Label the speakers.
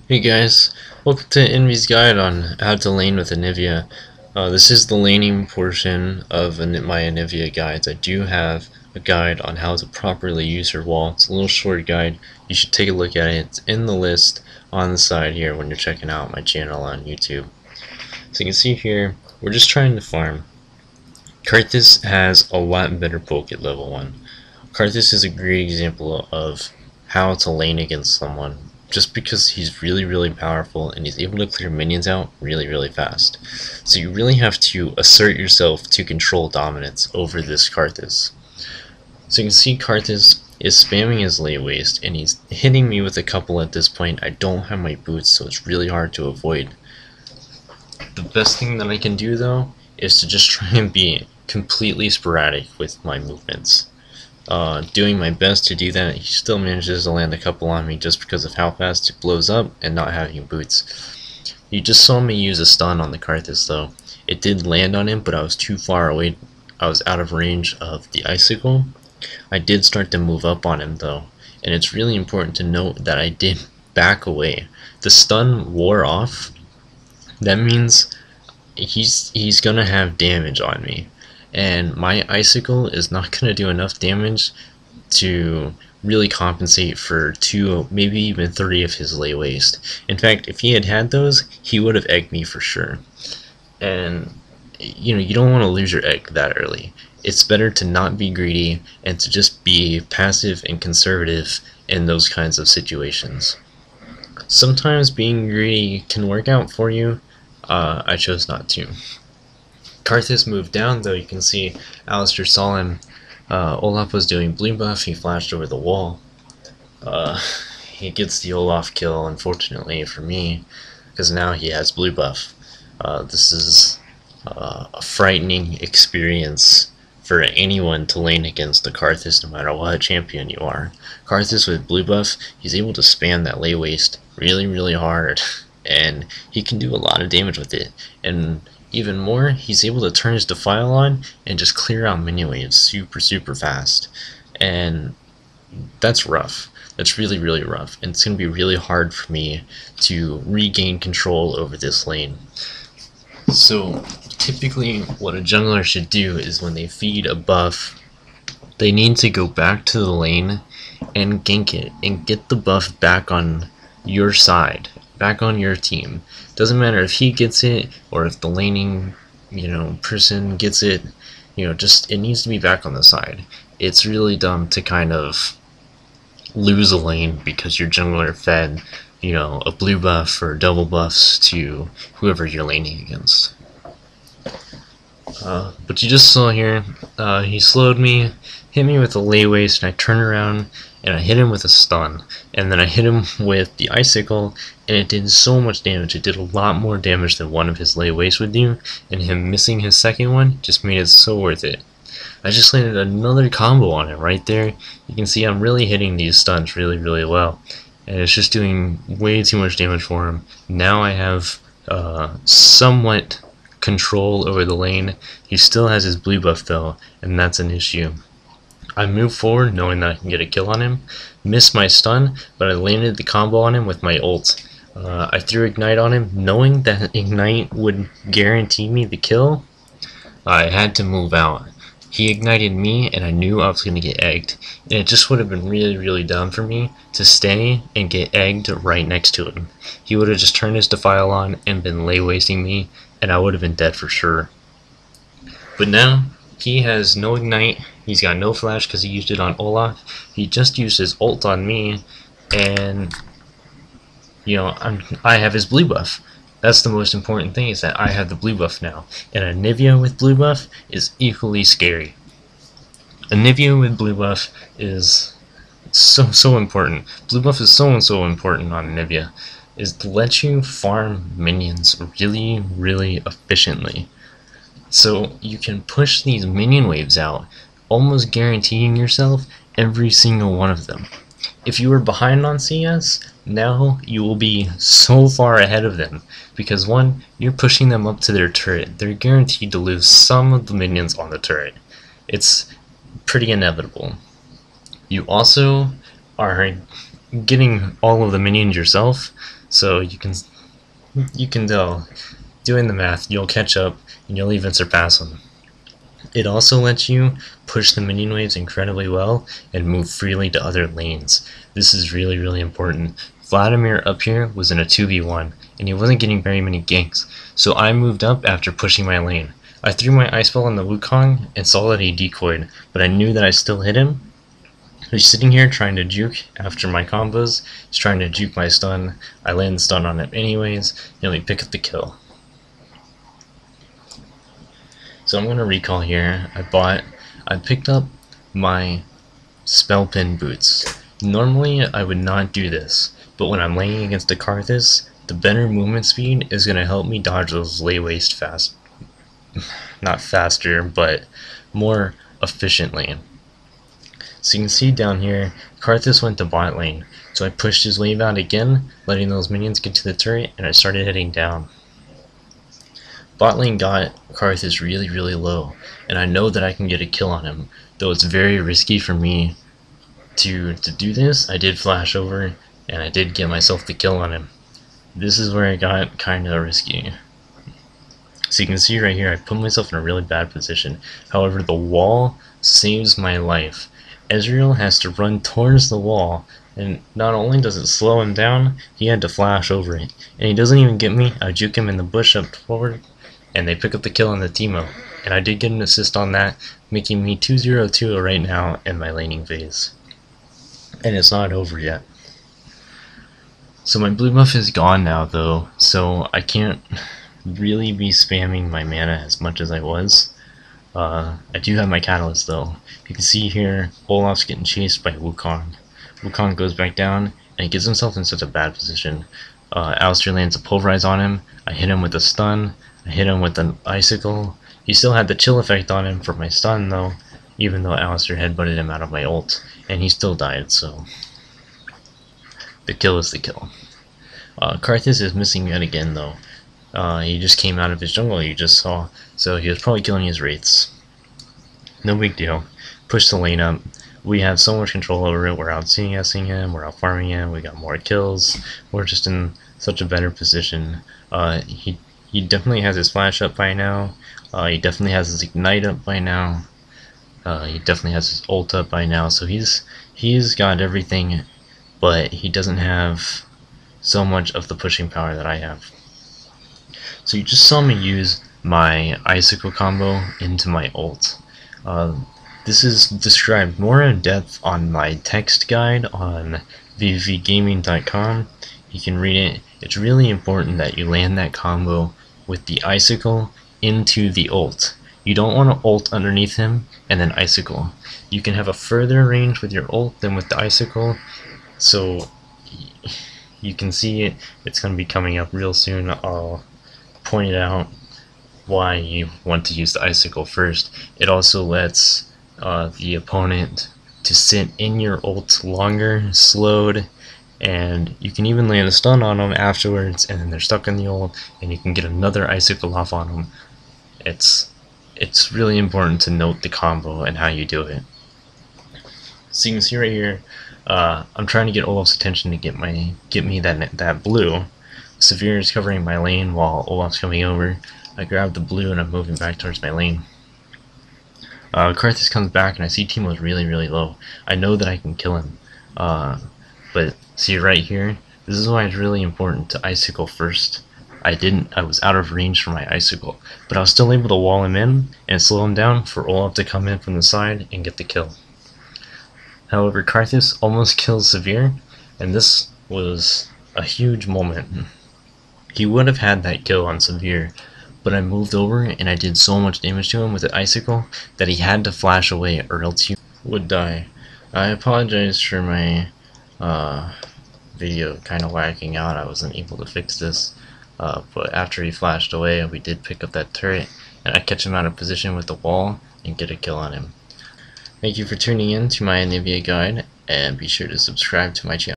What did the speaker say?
Speaker 1: Hey guys, welcome to Anvia's guide on how to lane with Anivia. This is the laning portion of my Anivia guides. I do have a guide on how to properly use her wall. It's a little short guide. You should take a look at it. It's in the list on the side here when you're checking out my channel on YouTube. So you can see here, we're just trying to farm. Karthus has a lot better poke at level 1. Karthus is a great example of how to lane against someone, just because he's really powerful and he's able to clear minions out really fast. So you really have to assert yourself to control dominance over this Karthus. So you can see Karthus is spamming his late waste and he's hitting me with a couple at this point. I don't have my boots, so it's really hard to avoid. The best thing that I can do though is to just try and be completely sporadic with my movements. Doing my best to do that. He still manages to land a couple on me just because of how fast it blows up and not having boots. You just saw me use a stun on the Karthus though. It did land on him, but I was too far away. I was out of range of the icicle. I did start to move up on him though, and it's really important to note that I did back away. The stun wore off. That means he's gonna have damage on me, and my icicle is not going to do enough damage to really compensate for 2, maybe even 3 of his lay waste. In fact, if he had had those, he would have egged me for sure. And you don't want to lose your egg that early. It's better to not be greedy and to just be passive and conservative in those kinds of situations. Sometimes being greedy can work out for you. I chose not to. Karthus moved down though. You can see Alistair saw him. Olaf was doing blue buff. He flashed over the wall. He gets the Olaf kill, unfortunately for me, because now he has blue buff. This is a frightening experience for anyone to lane against the Karthus, no matter what champion you are. Karthus with blue buff, he's able to spam that lay waste really hard, and he can do a lot of damage with it. And even more, he's able to turn his defile on and just clear out minion waves super fast. And that's rough. That's really rough. And it's going to be really hard for me to regain control over this lane. So typically what a jungler should do is when they feed a buff, they need to go back to the lane and gank it and get the buff back on your side, back on your team. Doesn't matter if he gets it or if the laning person gets it. Just it needs to be back on the side. It's really dumb to kind of lose a lane because your jungler fed a blue buff or double buffs to whoever you're laning against. But you just saw here, he slowed me, hit me with a lay waste, and I turned around and I hit him with a stun, and then I hit him with the icicle, and it did so much damage. It did a lot more damage than one of his lay wastes would do, and him missing his second one just made it so worth it. I just landed another combo on him right there. You can see I'm really hitting these stuns really well, and it's just doing way too much damage for him. Now I have somewhat control over the lane. He still has his blue buff though, and that's an issue. I moved forward knowing that I can get a kill on him, missed my stun, but I landed the combo on him with my ult. I threw Ignite on him knowing that Ignite would guarantee me the kill. I had to move out. He ignited me and I knew I was going to get egged, and it just would have been really dumb for me to stay and get egged right next to him. He would have just turned his defile on and been lay wasting me, and I would have been dead for sure. But now he has no ignite, he's got no flash because he used it on Olaf. He just used his ult on me, and I have his blue buff. That's the most important thing, is that I have the blue buff now. And Anivia with blue buff is equally scary. Anivia with blue buff is so important. Blue buff is so important on Anivia, is to let you farm minions really efficiently. So you can push these minion waves out, almost guaranteeing yourself every single one of them. If you were behind on CS, now you will be so far ahead of them, because one, you're pushing them up to their turret. They're guaranteed to lose some of the minions on the turret. It's pretty inevitable. You also are getting all of the minions yourself, so you can tell, doing the math, you'll catch up and you'll even surpass them. It also lets you push the minion waves incredibly well and move freely to other lanes. This is really, really important. Vladimir up here was in a 2v1 and he wasn't getting very many ganks, so I moved up after pushing my lane. I threw my ice ball on the Wukong and saw that he decoyed, but I knew that I still hit him. He's sitting here trying to juke after my combos. He's trying to juke my stun. I land the stun on him anyways, and we pick up the kill. So I'm gonna recall here. I picked up my spell pin boots. Normally I would not do this, but when I'm laning against the Karthus, the better movement speed is gonna help me dodge those lay waste fast. Not faster, but more efficiently. So you can see down here, Karthus went to bot lane, so I pushed his wave out again, letting those minions get to the turret, and I started heading down. Bot lane got Karthus really, really low, and I know that I can get a kill on him, though it's very risky for me to do this. I did flash over, and I did get myself the kill on him. This is where it got kinda risky. So you can see right here, I put myself in a really bad position. However, the wall saves my life. Ezreal has to run towards the wall, and not only does it slow him down, he had to flash over it. And he doesn't even get me. I juke him in the bush up forward, and they pick up the kill on the Teemo. And I did get an assist on that, making me 2-0-2 right now in my laning phase. And it's not over yet. So my blue buff is gone now though, so I can't really be spamming my mana as much as I was. I do have my catalyst though. You can see here, Olaf's getting chased by Wukong. Wukong goes back down and he gets himself in such a bad position. Alistair lands a pulverize on him. I hit him with a stun. I hit him with an icicle. He still had the chill effect on him for my stun though, even though Alistair headbutted him out of my ult, and he still died, so the kill is the kill. Karthus is missing yet again though. He just came out of his jungle, you just saw, so he was probably killing his wraiths. No big deal. Push the lane up. We have so much control over it. We're out CSing him, we're out farming him, we got more kills. We're just in such a better position. He definitely has his flash up by now. He definitely has his ignite up by now. He definitely has his ult up by now. So he's got everything, but he doesn't have so much of the pushing power that I have. So you just saw me use my icicle combo into my ult. This is described more in depth on my text guide on vvgaming.com. You can read it. It's really important that you land that combo with the icicle into the ult. You don't want to ult underneath him and then icicle. You can have a further range with your ult than with the icicle, so you can see it. It's going to be coming up real soon. I'll point out why you want to use the icicle first. It also lets the opponent to sit in your ult longer, slowed, and you can even land a stun on them afterwards, and then they're stuck in the ult, and you can get another icicle off on them. It's really important to note the combo and how you do it. So you can see right here, I'm trying to get Olaf's attention to get me that blue. Severe is covering my lane while Olaf's coming over. I grab the blue and I'm moving back towards my lane. Karthus comes back and I see Teemo's really, really low. I know that I can kill him. But see right here, this is why it's really important to icicle first. I was out of range for my icicle, but I was still able to wall him in and slow him down for Olaf to come in from the side and get the kill. However, Karthus almost kills Severe, and this was a huge moment. He would have had that kill on Severe, but I moved over and I did so much damage to him with the icicle that he had to flash away or else he would die. I apologize for my video kind of whacking out. I wasn't able to fix this, but after he flashed away we did pick up that turret and I catch him out of position with the wall and get a kill on him. Thank you for tuning in to my Anivia guide, and be sure to subscribe to my channel.